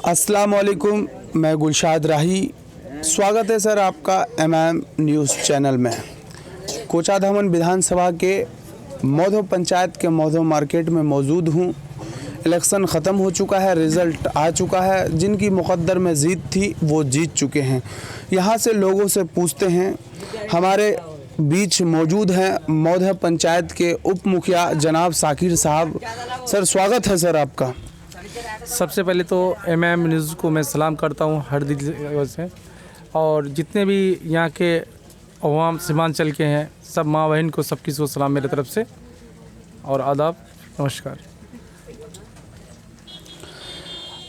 अस्सलाम वालेकुम, मैं गुलशाद राही। स्वागत है सर आपका MM न्यूज़ चैनल में। कोचाधामन विधानसभा के मौधो पंचायत के मौधो मार्केट में मौजूद हूँ। इलेक्शन ख़त्म हो चुका है, रिज़ल्ट आ चुका है। जिनकी मुक़द्दर में जीत थी वो जीत चुके हैं। यहाँ से लोगों से पूछते हैं। हमारे बीच मौजूद हैं मौधो पंचायत के उप मुखिया जनाब साकिर साहब। सर स्वागत है सर आपका। सबसे पहले तो MM न्यूज़ को मैं सलाम करता हूँ हर दिल से, और जितने भी यहाँ के अवाम सीमांचल के हैं सब माँ बहन को सबकी को सलाम मेरे तरफ से और आदाब, नमस्कार।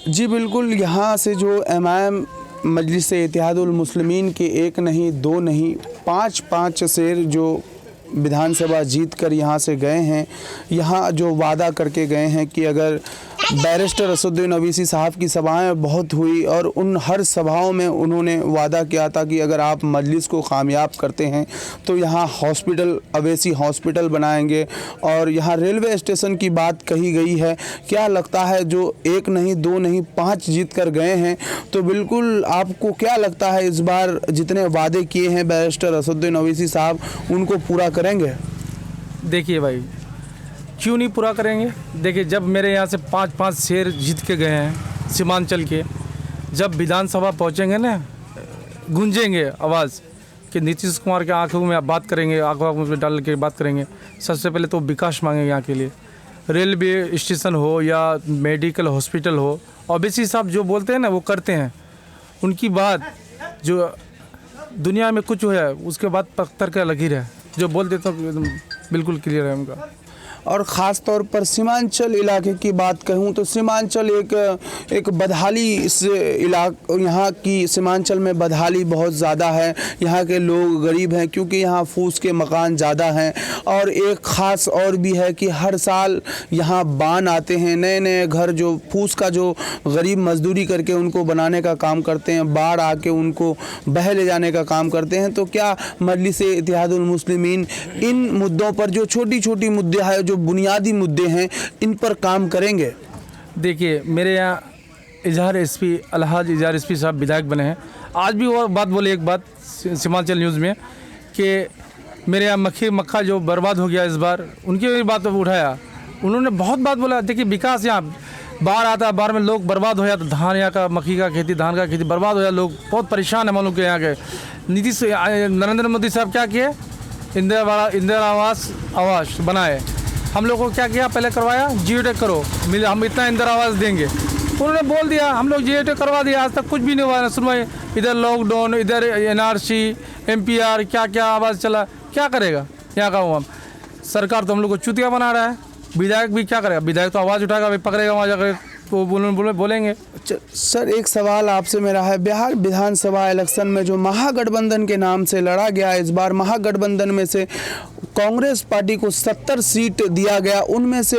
जी बिल्कुल, यहाँ से जो MM मजलिस-ए-इत्तेहादुल मुस्लिमीन के एक नहीं दो नहीं पाँच शेर जो विधानसभा जीत कर यहाँ से गए हैं, यहाँ जो वादा करके गए हैं कि अगर बैरिस्टर असदुद्दीन ओवैसी साहब की सभाएं बहुत हुई और उन हर सभाओं में उन्होंने वादा किया था कि अगर आप मजलिस को कामयाब करते हैं तो यहाँ हॉस्पिटल ओवैसी हॉस्पिटल बनाएंगे और यहाँ रेलवे स्टेशन की बात कही गई है। क्या लगता है जो एक नहीं दो नहीं 5 जीत कर गए हैं, तो बिल्कुल आपको क्या लगता है इस बार जितने वादे किए हैं बैरिस्टर असदुद्दीन ओवैसी साहब उनको पूरा करेंगे? देखिए भाई, क्यों नहीं पूरा करेंगे। देखिए, जब मेरे यहाँ से 5 शेर जीत के गए हैं सीमांचल के, जब विधानसभा पहुँचेंगे ना, गूंजेंगे आवाज़ कि नीतीश कुमार के आंखों में आप बात करेंगे, आंखों में डाल के बात करेंगे। सबसे पहले तो विकास मांगेंगे यहाँ के लिए, रेलवे स्टेशन हो या मेडिकल हॉस्पिटल हो। ओवैसी साहब जो बोलते हैं ना वो करते हैं। उनकी बात जो दुनिया में कुछ है उसके बाद पत्थर का लकीर है, जो बोलते तो बिल्कुल क्लियर है उनका। और ख़ास तौर पर सीमांचल इलाके की बात कहूँ तो सीमांचल एक बदहाली इस यहाँ की सीमांचल में बदहाली बहुत ज़्यादा है। यहाँ के लोग गरीब हैं क्योंकि यहाँ फूस के मकान ज़्यादा हैं। और एक ख़ास और भी है कि हर साल यहाँ बान आते हैं, नए नए घर जो फूस का जो गरीब मजदूरी करके उनको बनाने का काम करते हैं, बाढ़ आके उनको बह ले जाने का काम करते हैं। तो क्या मजलिस-ए-इत्तेहादुल मुस्लिमीन इन मुद्दों पर जो छोटी छोटी मुद्दे हैं, जो बुनियादी मुद्दे हैं, इन पर काम करेंगे? देखिए, मेरे यहाँ अलहाज इजहार एसपी साहब विधायक बने हैं। आज भी वो बात बोले, एक बात सीमांचल न्यूज़ में कि मेरे यहाँ मक्खा जो बर्बाद हो गया इस बार, उनकी भी बात उठाया। उन्होंने बहुत बात बोला। देखिए, विकास यहाँ बाढ़ आता है, बाढ़ में लोग बर्बाद हो जाते, धान यहाँ का मक्खी का खेती, धान का खेती बर्बाद हो जाए, लोग बहुत परेशान है मालूम के यहाँ के। नरेंद्र मोदी साहब क्या किए, इंदिरा आवास बनाए। हम लोग को क्या किया, पहले करवाया जियो टैग करो, हम इतना इंदिरा आवास देंगे। उन्होंने बोल दिया, हम लोग जियो टैग करवा दिया, आज तक कुछ भी नहीं हुआ सुनवाई। इधर लॉकडाउन, इधर NRC MPR क्या क्या आवाज़ चला, क्या करेगा यहाँ का हम सरकार? तो हम लोग को चुतिया बना रहा है। विधायक भी क्या करेगा? विधायक तो आवाज़ उठाएगा, भाई पकड़ेगा वहाँ जाकर तो बोलेंगे। सर एक सवाल आपसे मेरा है, बिहार विधानसभा इलेक्शन में जो महागठबंधन के नाम से लड़ा गया, इस बार महागठबंधन में से कांग्रेस पार्टी को 70 सीट दिया गया, उनमें से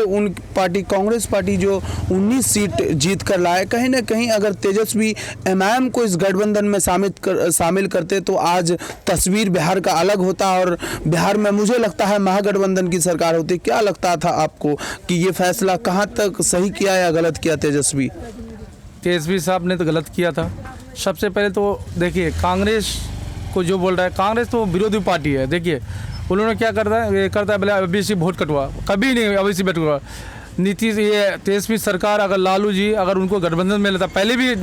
कांग्रेस पार्टी जो 19 सीट जीत कर लाए। कहीं ना कहीं अगर तेजस्वी MM को इस गठबंधन में शामिल करते तो आज तस्वीर बिहार का अलग होता और बिहार में मुझे लगता है महागठबंधन की सरकार होती। क्या लगता था आपको कि ये फैसला कहाँ तक सही किया या गलत किया तेजस्वी साहब ने? तो गलत किया था। सबसे पहले तो देखिए, कांग्रेस को जो बोल रहा है, कांग्रेस तो विरोधी पार्टी है। देखिए, उन्होंने क्या करता है बोले OBC वोट कटवा, कभी नहीं OBC वोट कटवा। नीतीश ये तेजस्वी सरकार, अगर लालू जी अगर उनको गठबंधन में लेता, पहले भी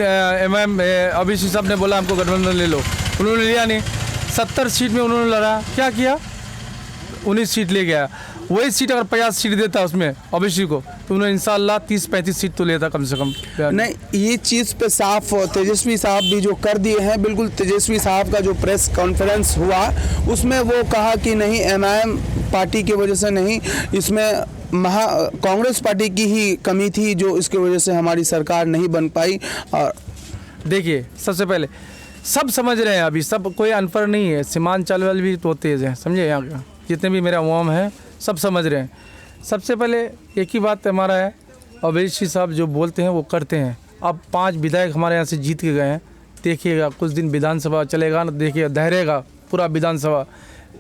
OBC साहब ने बोला हमको गठबंधन ले लो, उन्होंने लिया नहीं। 70 सीट में उन्होंने लड़ा, क्या किया, 19 सीट ले गया। वही सीट अगर 50 सीट देता उसमें OBC को, तो उन्होंने इंशाल्लाह 30-35 सीट तो लेता कम से कम। नहीं, ये चीज़ पे साफ तेजस्वी साहब भी जो कर दिए हैं। बिल्कुल, तेजस्वी साहब का जो प्रेस कॉन्फ्रेंस हुआ उसमें वो कहा कि नहीं MM पार्टी की वजह से नहीं, इसमें कांग्रेस पार्टी की ही कमी थी जो इसकी वजह से हमारी सरकार नहीं बन पाई। और देखिए, सबसे पहले सब समझ रहे हैं, अभी सब कोई अनपढ़ नहीं है, सीमांचल वाले भी तो तेज़ हैं, समझे? यहाँ का जितने भी मेरा अवाम है सब समझ रहे हैं। सबसे पहले एक ही बात हमारा है, ओवैसी साहब जो बोलते हैं वो करते हैं। अब 5 विधायक हमारे यहाँ से जीत के गए हैं, देखिएगा कुछ दिन विधानसभा चलेगा ना, देखिए दहरेगा पूरा विधानसभा,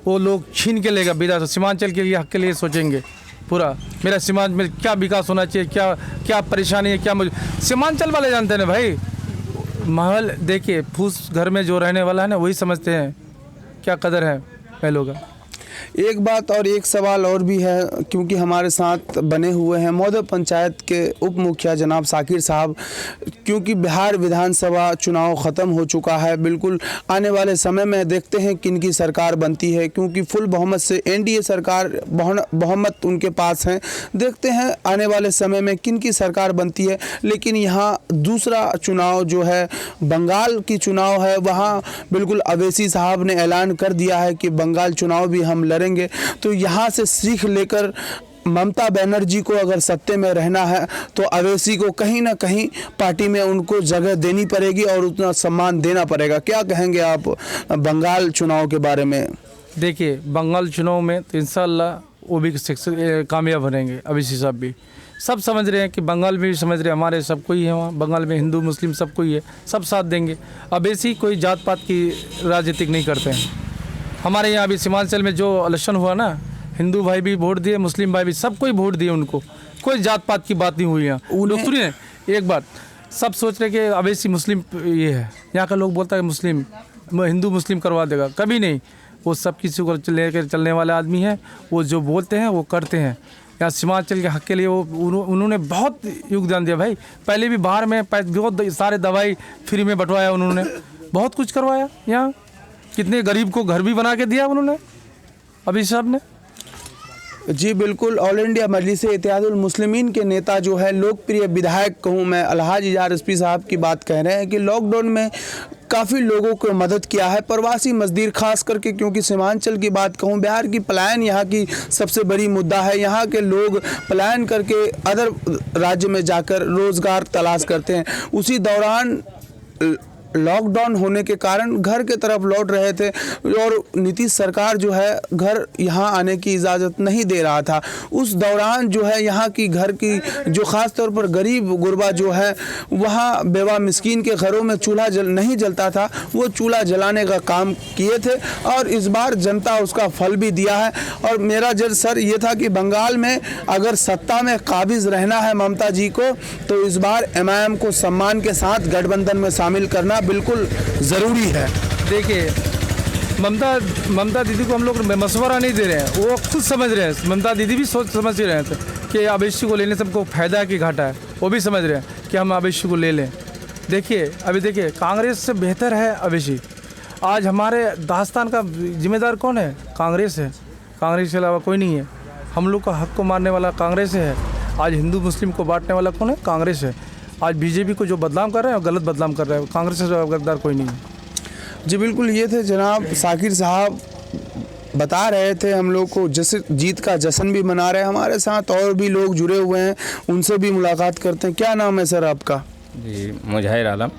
वो लोग छीन के लेगा विधानसभा, सीमांचल के लिए हक के लिए सोचेंगे। पूरा मेरा समाज में क्या विकास होना चाहिए, क्या क्या परेशानी है, क्या मुझे सीमांचल वाले जानते हैं ना भाई। माहौल देखिए, फूस घर में जो रहने वाला है ना वही समझते हैं क्या कदर है पहलों का। एक बात और एक सवाल और भी है, क्योंकि हमारे साथ बने हुए हैं मौदा पंचायत के उप मुखिया जनाब साकिर साहब। क्योंकि बिहार विधानसभा चुनाव ख़त्म हो चुका है, बिल्कुल आने वाले समय में देखते हैं किन की सरकार बनती है, क्योंकि फुल बहुमत से एनडीए सरकार बहुमत उनके पास है। देखते हैं आने वाले समय में किन की सरकार बनती है। लेकिन यहाँ दूसरा चुनाव जो है बंगाल की चुनाव है, वहाँ बिल्कुल अवैसी साहब ने ऐलान कर दिया है कि बंगाल चुनाव भी हम लड़ेंगे। तो यहाँ से सीख लेकर ममता बनर्जी को अगर सत्ते में रहना है तो अवैसी को कहीं ना कहीं पार्टी में उनको जगह देनी पड़ेगी और उतना सम्मान देना पड़ेगा। क्या कहेंगे आप बंगाल चुनाव के बारे में? देखिए, बंगाल चुनाव में तो इंशाल्लाह वो भी कामयाब बनेंगे। अवैसी साहब भी सब समझ रहे हैं कि बंगाल में भी समझ रहे हैं, हमारे सब कोई है वहाँ बंगाल में, हिंदू मुस्लिम सब कोई है, सब साथ देंगे। अवैसी कोई जात पात की राजनीतिक नहीं करते हैं। हमारे यहाँ अभी सीमांचल में जो इलेक्शन हुआ ना, हिंदू भाई भी वोट दिए, मुस्लिम भाई भी, सब कोई वोट दिए उनको, कोई जात पात की बात नहीं हुई यहाँ। लोग सुनिए एक बात, सब सोच रहे कि अवैसी मुस्लिम ये है, यहाँ का लोग बोलता है मुस्लिम हिंदू मुस्लिम करवा देगा, कभी नहीं। वो सब किसी को लेकर चलने वाले आदमी हैं, वो जो बोलते हैं वो करते हैं। यहाँ सीमांचल के हक के लिए वो उन्होंने बहुत योगदान दिया भाई। पहले भी बाहर में बहुत सारे दवाई फ्री में बंटवाया उन्होंने, बहुत कुछ करवाया। यहाँ कितने गरीब को घर भी बना के दिया उन्होंने अभी साहब ने। जी बिल्कुल, ऑल इंडिया मजलिस इत्तेहादुल मुस्लिमीन के नेता जो है, लोकप्रिय विधायक कहूँ मैं, अलहाज इजार रिजवी साहब की बात कह रहे हैं कि लॉकडाउन में काफ़ी लोगों को मदद किया है, प्रवासी मजदूर खास करके। क्योंकि सीमांचल की बात कहूँ, बिहार की पलायन यहाँ की सबसे बड़ी मुद्दा है। यहाँ के लोग पलायन करके अदर राज्य में जाकर रोज़गार तलाश करते हैं। उसी दौरान लॉकडाउन होने के कारण घर के तरफ लौट रहे थे और नीतीश सरकार जो है घर यहाँ आने की इजाज़त नहीं दे रहा था। उस दौरान जो है यहाँ की घर की जो ख़ास तौर पर गरीब गुरबा जो है, वहाँ बेवा मिस्कीन के घरों में चूल्हा नहीं जलता था, वो चूल्हा जलाने का काम किए थे और इस बार जनता उसका फल भी दिया है। और मेरा जज सर ये था कि बंगाल में अगर सत्ता में काबिज रहना है ममता जी को, तो इस बार एमआईएम को सम्मान के साथ गठबंधन में शामिल करना बिल्कुल ज़रूरी है। देखिए, ममता दीदी को हम लोग मशवरा नहीं दे रहे हैं, वो खुद समझ रहे हैं। ममता दीदी भी समझ ही रहे थे कि अवैसी को लेने से हमको फ़ायदा है कि घाटा है, वो भी समझ रहे हैं कि हम अवैसी को ले लें। देखिए अभी देखिए, कांग्रेस से बेहतर है अवैसी। आज हमारे दास्तान का जिम्मेदार कौन है? कांग्रेस है। कांग्रेस के अलावा कोई नहीं है। हम लोग का हक को मारने वाला कांग्रेस है। आज हिंदू मुस्लिम को बांटने वाला कौन है? कांग्रेस है। आज बीजेपी को जो बदनाम कर रहे हैं, गलत बदनाम कर रहे हैं। कांग्रेस से गद्दार कोई नहीं है। जी बिल्कुल, ये थे जनाब साकिर साहब, बता रहे थे हम लोग को जीत का जश्न भी मना रहे हैं। हमारे साथ और भी लोग जुड़े हुए हैं, उनसे भी मुलाकात करते हैं। क्या नाम है सर आपका? जी मुजाहिर आलम।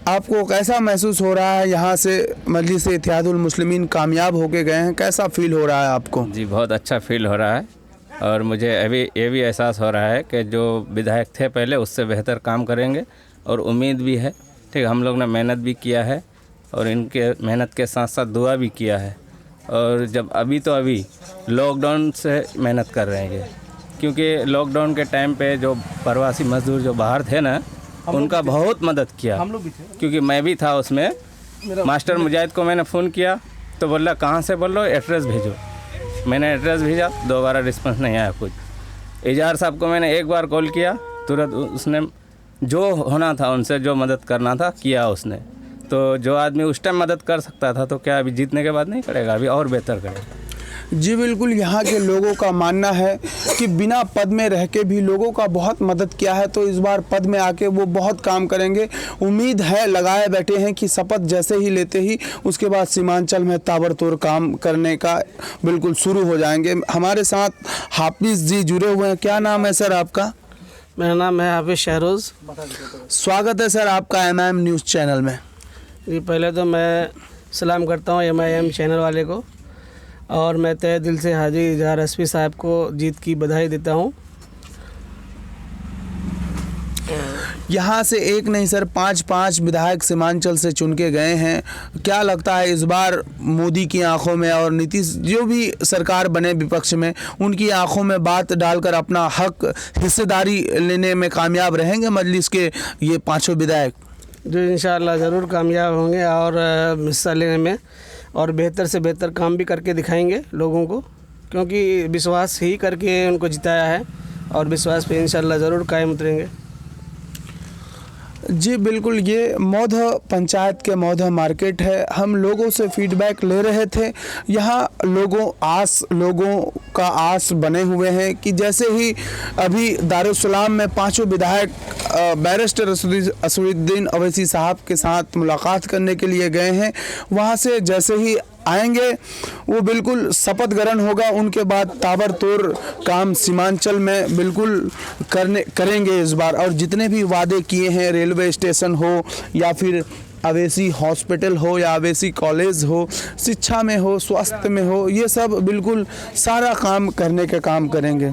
आपको कैसा महसूस हो रहा है, यहाँ से मजलिस इत्तेहादुल मुस्लिमीन कामयाब होके गए हैं, कैसा फील हो रहा है आपको? जी बहुत अच्छा फील हो रहा है और मुझे अभी ये भी एहसास हो रहा है कि जो विधायक थे पहले उससे बेहतर काम करेंगे और उम्मीद भी है। ठीक, हम लोग ने मेहनत भी किया है और इनके मेहनत के साथ साथ दुआ भी किया है। और जब अभी लॉकडाउन से मेहनत कर रहे हैं, क्योंकि लॉकडाउन के टाइम पे जो प्रवासी मजदूर जो बाहर थे ना, उनका बहुत मदद किया। हम लोग भी थे, क्योंकि मैं भी था उसमें। मास्टर मुजाहिद को मैंने फ़ोन किया तो बोला कहाँ से बोल रहे हो, एड्रेस भेजो। मैंने एड्रेस भेजा, दोबारा रिस्पॉन्स नहीं आया कुछ। इजार साहब को मैंने एक बार कॉल किया, तुरंत उसने जो होना था उनसे जो मदद करना था किया उसने। तो जो आदमी उस टाइम मदद कर सकता था तो क्या अभी जीतने के बाद नहीं करेगा? अभी और बेहतर करेगा। जी बिल्कुल, यहाँ के लोगों का मानना है कि बिना पद में रह के भी लोगों का बहुत मदद किया है, तो इस बार पद में आके वो बहुत काम करेंगे। उम्मीद है, लगाए बैठे हैं कि शपथ जैसे ही लेते ही उसके बाद सीमांचल में ताबड़तोड़ काम करने का बिल्कुल शुरू हो जाएंगे। हमारे साथ हाफिज़ जी जुड़े हुए हैं। क्या नाम है सर आपका? मेरा नाम है हाफिज़ शहरोज़। स्वागत है सर आपका एमआईएम न्यूज़ चैनल में। जी पहले तो मैं सलाम करता हूँ एमआईएम चैनल वाले को, और मैं तहे दिल से हाजी इजार रिजवी साहब को जीत की बधाई देता हूँ। यहाँ से एक नहीं सर 5 विधायक सीमांचल से चुन के गए हैं। क्या लगता है इस बार मोदी की आंखों में और नीतीश जो भी सरकार बने विपक्ष में, उनकी आंखों में बात डालकर अपना हक हिस्सेदारी लेने में कामयाब रहेंगे मजलिस के ये 5 विधायक? जो इंशाअल्लाह ज़रूर कामयाब होंगे और हिस्सा लेने में, और बेहतर से बेहतर काम भी करके दिखाएंगे लोगों को, क्योंकि विश्वास ही करके उनको जिताया है और विश्वास पे इंशाअल्लाह ज़रूर कायम उतरेंगे। जी बिल्कुल, ये मौध पंचायत के मौध मार्केट है। हम लोगों से फीडबैक ले रहे थे। यहाँ लोगों का आस बने हुए हैं कि जैसे ही अभी दारुसलाम में 5 विधायक बैरिस्टर असदुद्दीन अवैसी साहब के साथ मुलाकात करने के लिए गए हैं, वहाँ से जैसे ही आएंगे वो बिल्कुल शपथ ग्रहण होगा। उनके बाद ताबड़तोड़ काम सीमांचल में बिल्कुल करेंगे इस बार। और जितने भी वादे किए हैं, रेलवे स्टेशन हो या फिर अवैसी हॉस्पिटल हो या अवैसी कॉलेज हो, शिक्षा में हो, स्वास्थ्य में हो, ये सब बिल्कुल सारा काम करने के काम करेंगे।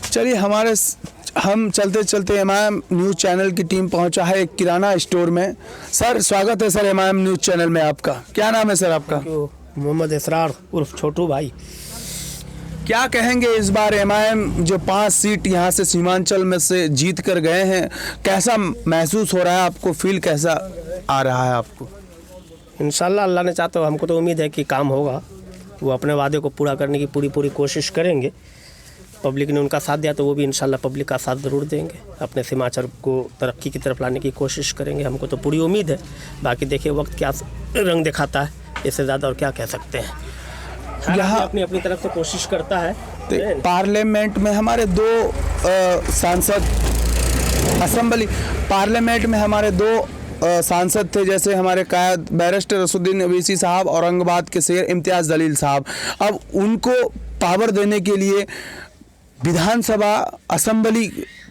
चलिए हम चलते चलते एमआईएम न्यूज़ चैनल की टीम पहुंचा है एक किराना स्टोर में। सर स्वागत है सर एमआईएम न्यूज़ चैनल में आपका। क्या नाम है सर आपका? मोहम्मद इसरार उर्फ छोटू भाई। क्या कहेंगे इस बार एमआईएम जो 5 सीट यहाँ से सीमांचल में से जीत कर गए हैं, कैसा महसूस हो रहा है आपको? फील कैसा आ रहा है आपको? इंशाल्लाह अल्लाह ने चाहा तो हमको तो उम्मीद है कि काम होगा। वो अपने वादे को पूरा करने की पूरी कोशिश करेंगे। पब्लिक ने उनका साथ दिया तो वो भी इंशाल्लाह पब्लिक का साथ ज़रूर देंगे। अपने सीमांचल को तरक्की की तरफ लाने की कोशिश करेंगे। हमको तो पूरी उम्मीद है। बाकी देखिए वक्त क्या रंग दिखाता है, इससे ज़्यादा और क्या कह सकते हैं। यहाँ अपनी तरफ से कोशिश करता है। पार्लियामेंट में हमारे 2 सांसद, असेंबली पार्लियामेंट में हमारे 2 सांसद थे, जैसे हमारे कायद बैरिस्टर असदुद्दीन अवैसी साहब, औरंगाबाद के शेर इम्तियाज़ जलील साहब। अब उनको पावर देने के लिए विधानसभा असेंबली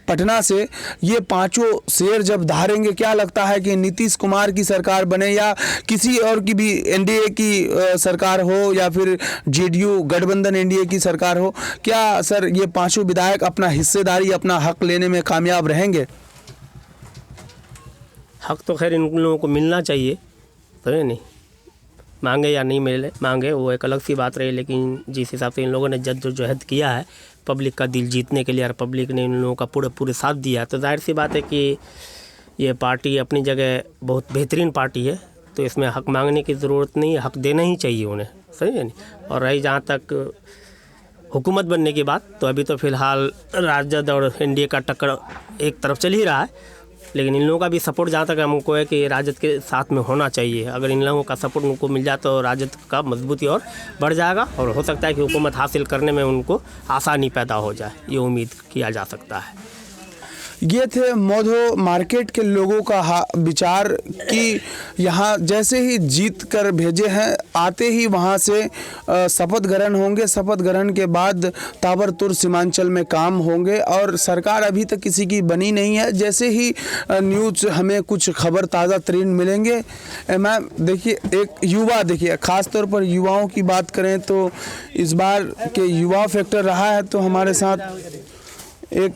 पटना से ये 5 शेर जब धारेंगे, क्या लगता है कि नीतीश कुमार की सरकार बने या किसी और की भी एनडीए की सरकार हो या फिर जेडीयू गठबंधन एनडीए की सरकार हो, क्या सर ये 5 विधायक अपना हिस्सेदारी, अपना हक लेने में कामयाब रहेंगे? हक तो खैर इन लोगों को मिलना चाहिए, समझे नहीं, मांगे या नहीं मिले, मांगे वो एक अलग सी बात रही। लेकिन जिस हिसाब से इन लोगों ने जद्दोजहद किया है पब्लिक का दिल जीतने के लिए और पब्लिक ने इन लोगों का पूरे साथ दिया, तो जाहिर सी बात है कि ये पार्टी अपनी जगह बहुत बेहतरीन पार्टी है। तो इसमें हक मांगने की ज़रूरत नहीं, हक देना ही चाहिए उन्हें, सही है नहीं। और रही जहाँ तक हुकूमत बनने की बात, तो अभी तो फ़िलहाल राजद और एनडीए का टक्कर एक तरफ चल ही रहा है। लेकिन इन लोगों का भी सपोर्ट जहाँ तक हमको है कि राजद के साथ में होना चाहिए। अगर इन लोगों का सपोर्ट उनको मिल जाए तो राजद का मजबूती और बढ़ जाएगा और हो सकता है कि हुकूमत हासिल करने में उनको आसानी पैदा हो जाए, ये उम्मीद किया जा सकता है। ये थे मौधो मार्केट के लोगों का विचार कि यहाँ जैसे ही जीत कर भेजे हैं, आते ही वहाँ से शपथ ग्रहण होंगे। शपथ ग्रहण के बाद ताबड़तोड़ सीमांचल में काम होंगे और सरकार अभी तक किसी की बनी नहीं है। जैसे ही न्यूज़ हमें कुछ खबर ताज़ा तरीन मिलेंगे। मैम देखिए, एक युवा, देखिए ख़ास तौर पर युवाओं की बात करें तो इस बार के युवा फैक्टर रहा है। तो हमारे साथ एक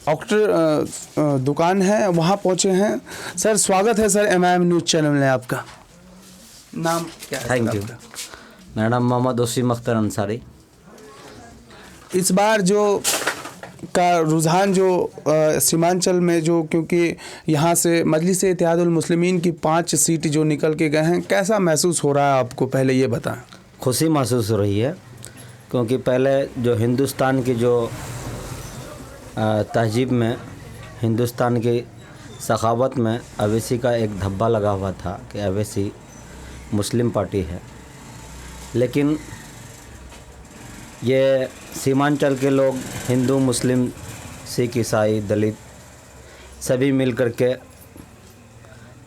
डॉक्टर दुकान है, वहाँ पहुँचे हैं। सर स्वागत है सर एमआईएम न्यूज़ चैनल में आपका। नाम क्या है? Thank you. मेरा नाम मोहम्मद वसीम अख्तर अंसारी। इस बार जो का रुझान जो सीमांचल में जो, क्योंकि यहाँ से मजलिस इत्तेहादुल मुस्लिमीन की 5 सीट जो निकल के गए हैं, कैसा महसूस हो रहा है आपको? पहले ये बताएं। खुशी महसूस हो रही है क्योंकि पहले जो हिंदुस्तान की जो तहजीब में, हिंदुस्तान की सखावत में अवैसी का एक धब्बा लगा हुआ था कि अवैसी मुस्लिम पार्टी है। लेकिन ये सीमांचल के लोग, हिंदू, मुस्लिम, सिख, ईसाई, दलित सभी मिलकर के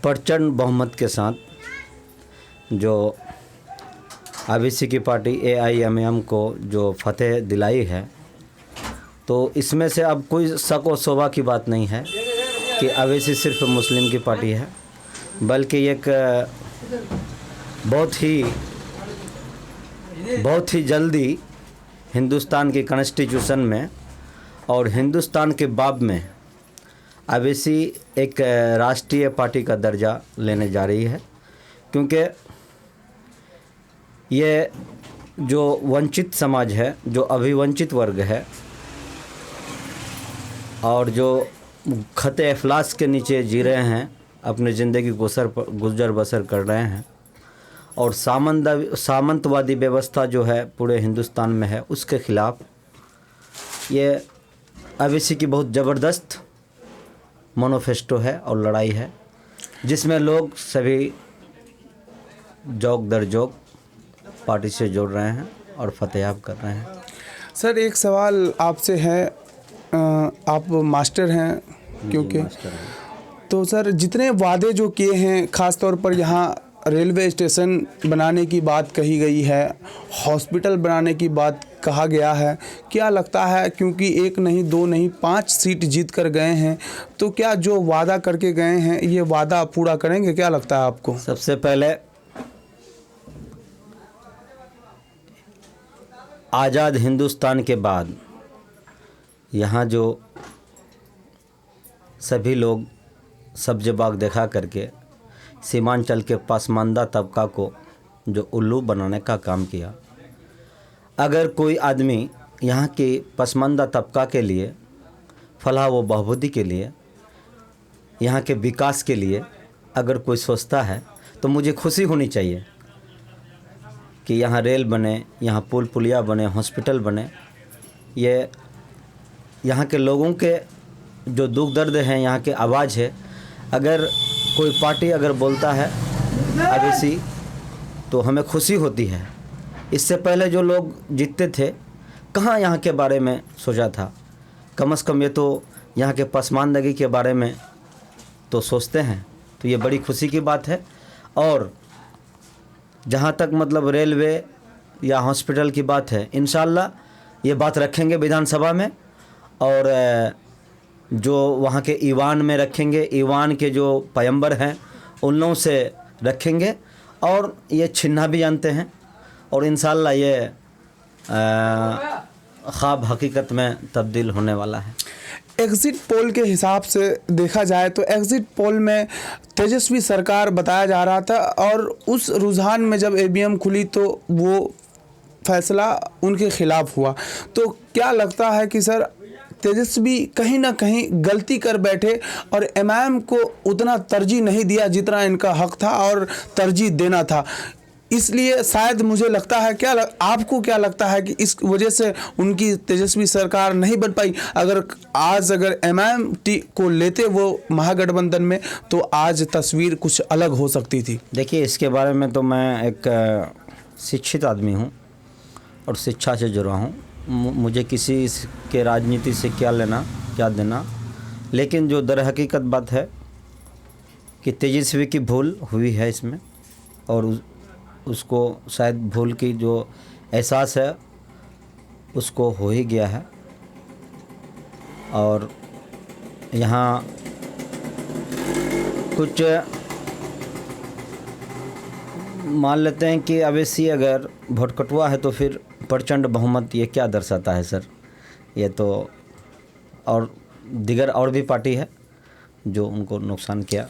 प्रचंड बहुमत के साथ जो अवैसी की पार्टी AIMM को जो फतेह दिलाई है, तो इसमें से अब कोई शक व शोभा की बात नहीं है कि अवैसी सिर्फ मुस्लिम की पार्टी है, बल्कि एक बहुत ही जल्दी हिंदुस्तान की कॉन्स्टिट्यूशन में और हिंदुस्तान के बाब में अवैसी एक राष्ट्रीय पार्टी का दर्जा लेने जा रही है, क्योंकि ये जो वंचित समाज है, जो अभिवंचित वर्ग है और जो खते अफलास के नीचे जी रहे हैं, अपनी ज़िंदगी गुजर बसर कर रहे हैं, और सामंतवादी व्यवस्था जो है पूरे हिंदुस्तान में है, उसके ख़िलाफ़ ये अवैसी की बहुत ज़बरदस्त मैनिफेस्टो है और लड़ाई है, जिसमें लोग सभी जोक दर जोक पार्टी से जोड़ रहे हैं और फतेहाब कर रहे हैं। सर एक सवाल आपसे है, आप मास्टर हैं क्योंकि, तो सर जितने वादे जो किए हैं, ख़ास तौर पर यहाँ रेलवे स्टेशन बनाने की बात कही गई है, हॉस्पिटल बनाने की बात कहा गया है, क्या लगता है, क्योंकि एक नहीं दो नहीं 5 सीट जीत कर गए हैं, तो क्या जो वादा करके गए हैं ये वादा पूरा करेंगे, क्या लगता है आपको? सबसे पहले आज़ाद हिंदुस्तान के बाद यहाँ जो सभी लोग सब्ज़ बाग देखा करके सीमांचल के पसमानदा तबका को जो उल्लू बनाने का काम किया, अगर कोई आदमी यहाँ के पसमानदा तबका के लिए, फलाह व बहबूदी के लिए, यहाँ के विकास के लिए अगर कोई सोचता है तो मुझे खुशी होनी चाहिए कि यहाँ रेल बने, यहाँ पुल पुलिया बने, हॉस्पिटल बने। ये यहाँ के लोगों के जो दुख दर्द हैं, यहाँ के आवाज़ है। अगर कोई पार्टी अगर बोलता है अवैसी तो हमें खुशी होती है। इससे पहले जो लोग जीतते थे, कहाँ यहाँ के बारे में सोचा था? कम से कम ये तो यहाँ के पसमानदगी के बारे में तो सोचते हैं, तो ये बड़ी खुशी की बात है। और जहाँ तक मतलब रेलवे या हॉस्पिटल की बात है, इंशाल्लाह ये बात रखेंगे विधानसभा में, और जो वहाँ के ईवान में रखेंगे, ईवान के जो पैगंबर हैं उन लोगों से रखेंगे, और ये छिन्ना भी जानते हैं, और इंशाल्लाह ये ख्वाब हकीकत में तब्दील होने वाला है। एग्ज़िट पोल के हिसाब से देखा जाए तो एग्ज़िट पोल में तेजस्वी सरकार बताया जा रहा था, और उस रुझान में जब ईवीएम खुली तो वो फैसला उनके ख़िलाफ़ हुआ। तो क्या लगता है कि सर तेजस्वी कहीं ना कहीं गलती कर बैठे और एमआईएम को उतना तरजीह नहीं दिया जितना इनका हक था और तरजीह देना था, इसलिए शायद मुझे लगता है, आपको क्या लगता है कि इस वजह से उनकी तेजस्वी सरकार नहीं बन पाई? अगर एमआईएम को लेते वो महागठबंधन में तो आज तस्वीर कुछ अलग हो सकती थी। देखिए, इसके बारे में तो मैं एक शिक्षित आदमी हूँ और शिक्षा से जुड़ा हूँ, मुझे किसी के राजनीति से क्या लेना क्या देना, लेकिन जो दर हकीकत बात है कि तेजस्वी की भूल हुई है इसमें, और उसको शायद भूल की जो एहसास है उसको हो ही गया है। और यहाँ कुछ मान लेते हैं कि अवैसी अगर वोट कटवा है तो फिर प्रचंड बहुमत, ये क्या दर्शाता है सर? ये तो और दिगर और भी पार्टी है जो उनको नुकसान किया।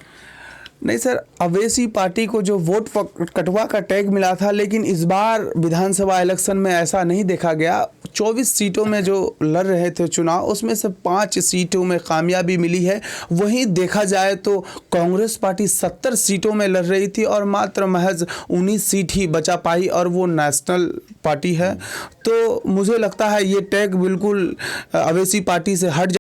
नहीं सर, अवैसी पार्टी को जो वोट कटवा का टैग मिला था, लेकिन इस बार विधानसभा इलेक्शन में ऐसा नहीं देखा गया। 24 सीटों में जो लड़ रहे थे चुनाव, उसमें से 5 सीटों में कामयाबी मिली है। वहीं देखा जाए तो कांग्रेस पार्टी 70 सीटों में लड़ रही थी और मात्र महज 19 सीट ही बचा पाई, और वो नेशनल पार्टी है। तो मुझे लगता है ये टैग बिल्कुल अवैसी पार्टी से हट